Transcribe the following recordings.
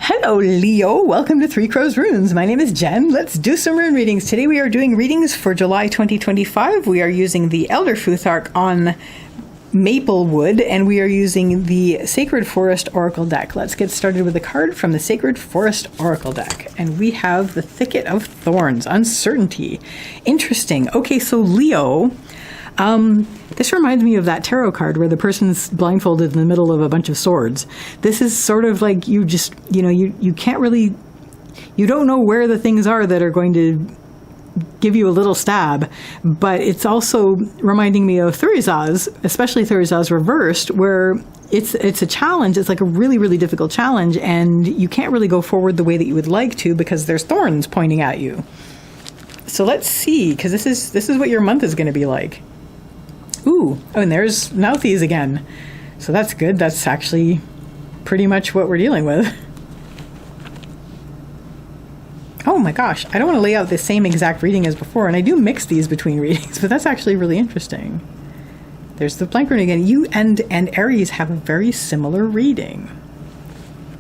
Hello, Leo. Welcome to Three Crows Runes. My name is Jen. Let's do some rune readings. Today we are doing readings for July 2025. We are using the Elder Futhark on Maplewood, and we are using the Sacred Forest Oracle deck. Let's get started with a card from the Sacred Forest Oracle deck. And we have the Thicket of Thorns, Uncertainty. Interesting. Okay, so Leo, this reminds me of that tarot card where the person's blindfolded in the middle of a bunch of swords. This is sort of like you just, you can't really, you don't know where the things are that are going to give you a little stab, but it's also reminding me of Thurizaz, especially Thurizaz reversed, where it's a challenge. It's like a really, really difficult challenge, and you can't really go forward the way that you would like to because there's thorns pointing at you. So let's see, because this is what your month is going to be like. Ooh, oh, and there's Nauthies again. So that's good. That's actually pretty much what we're dealing with. Oh my gosh, I don't want to lay out the same exact reading as before, and I do mix these between readings, but that's actually really interesting. There's the blank rune again. You and Aries have a very similar reading.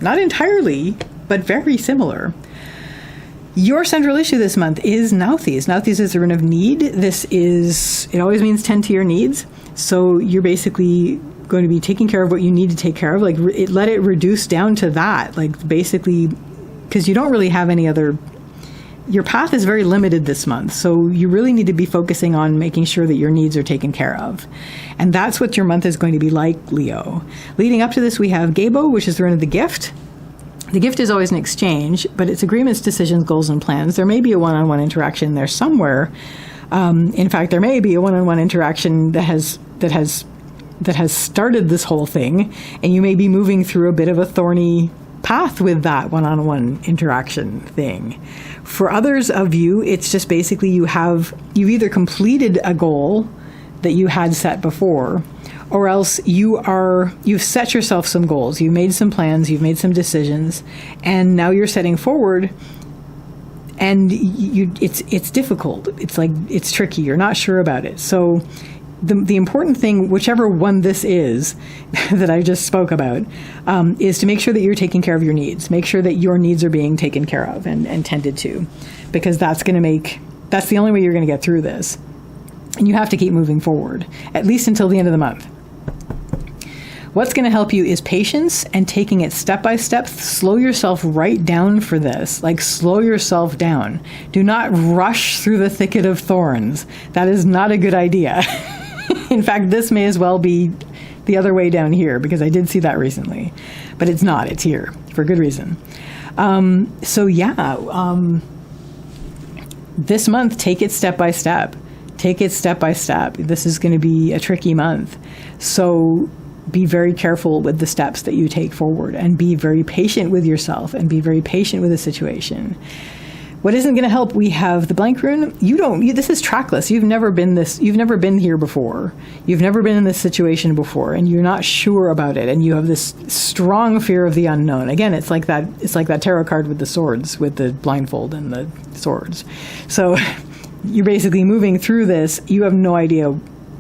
Not entirely, but very similar. Your central issue this month is Nauthies. Nauthies is the rune of need. It always means tend to your needs. So you're basically going to be taking care of what you need to take care of. Like let it reduce down to that. Like basically, because you don't really have any other, your path is very limited this month. So you really need to be focusing on making sure that your needs are taken care of. And that's what your month is going to be like, Leo. Leading up to this, we have Gabo, which is the rune of the gift. The gift is always an exchange, but it's agreements, decisions, goals, and plans. There may be a one-on-one interaction there somewhere. In fact, there may be a one-on-one interaction that has started this whole thing, and you may be moving through a bit of a thorny path with that one-on-one interaction thing. For others of you, it's just basically you've either completed a goal that you had set before, or else you've set yourself some goals, you've made some plans, you've made some decisions, and now you're setting forward, and it's difficult. It's like, it's tricky. You're not sure about it. So the important thing, whichever one this is that I just spoke about, is to make sure that you're taking care of your needs. Make sure that your needs are being taken care of and tended to, because that's the only way you're going to get through this. And you have to keep moving forward, at least until the end of the month. What's going to help you is patience and taking it step by step. Slow yourself right down for this. Like, slow yourself down. Do not rush through the thicket of thorns. That is not a good idea. In fact, this may as well be the other way down here, because I did see that recently. But it's not. It's here for good reason. This month, take it step by step. Take it step by step. This is going to be a tricky month. So be very careful with the steps that you take forward, and be very patient with yourself, and be very patient with the situation. What isn't going to help? We have the blank rune. This is trackless. You've never been here before. You've never been in this situation before, and you're not sure about it, and you have this strong fear of the unknown. Again, it's like that tarot card with the swords, with the blindfold and the swords. So you're basically moving through this. You have no idea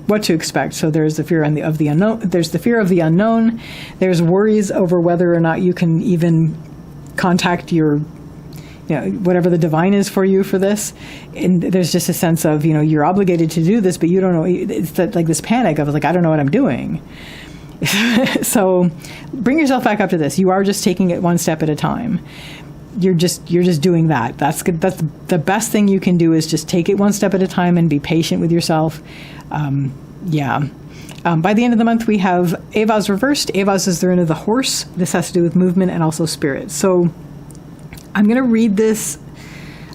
what to expect. So there's the fear of the unknown. There's the fear of the unknown. There's worries over whether or not you can even contact your, whatever the divine is for you for this. And there's just a sense of, you're obligated to do this, but you don't know. It's like this panic of like, I don't know what I'm doing. So bring yourself back up to this. You are just taking it one step at a time. You're just doing that. That's good. That's the best thing you can do, is just take it one step at a time and be patient with yourself. By the end of the month, we have Avaz reversed. Avaz is the rune of the horse. This has to do with movement and also spirit. So I'm going to read this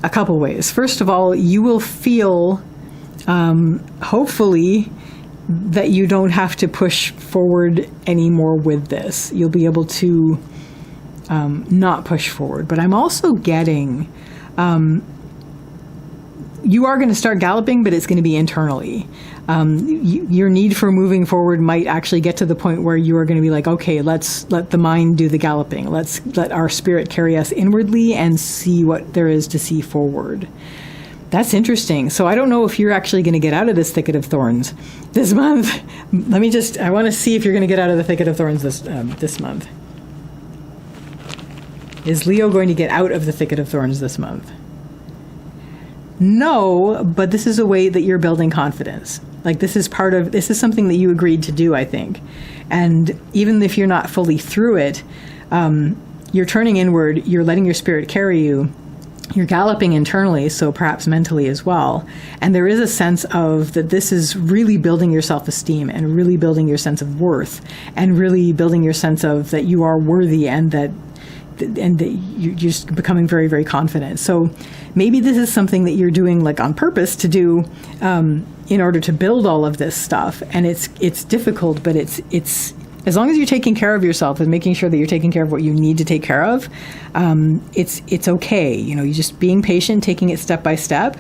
a couple ways. First of all, you will feel, hopefully, that you don't have to push forward anymore with this. You'll be able to not push forward. But I'm also getting, you are going to start galloping, but it's going to be internally. Your need for moving forward might actually get to the point where you are going to be like, okay, let's let the mind do the galloping. Let's let our spirit carry us inwardly and see what there is to see forward. That's interesting. So I don't know if you're actually going to get out of this thicket of thorns this month. I want to see if you're going to get out of the thicket of thorns this month. Is Leo going to get out of the thicket of thorns this month? No, but this is a way that you're building confidence. Like this is something that you agreed to do, I think. And even if you're not fully through it, you're turning inward, you're letting your spirit carry you, you're galloping internally, so perhaps mentally as well. And there is a sense of that this is really building your self-esteem and really building your sense of worth and really building your sense of that you are worthy and that you're just becoming very, very confident. So maybe this is something that you're doing like on purpose to do in order to build all of this stuff. And it's difficult, but it's as long as you're taking care of yourself and making sure that you're taking care of what you need to take care of, it's okay. You know, you're just being patient, taking it step by step.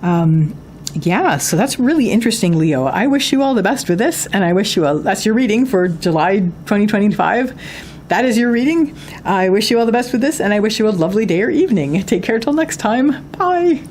Yeah, so that's really interesting, Leo. I wish you all the best with this, and I wish you that's your reading for July 2025. That is your reading. I wish you all the best with this, and I wish you a lovely day or evening. Take care till next time. Bye.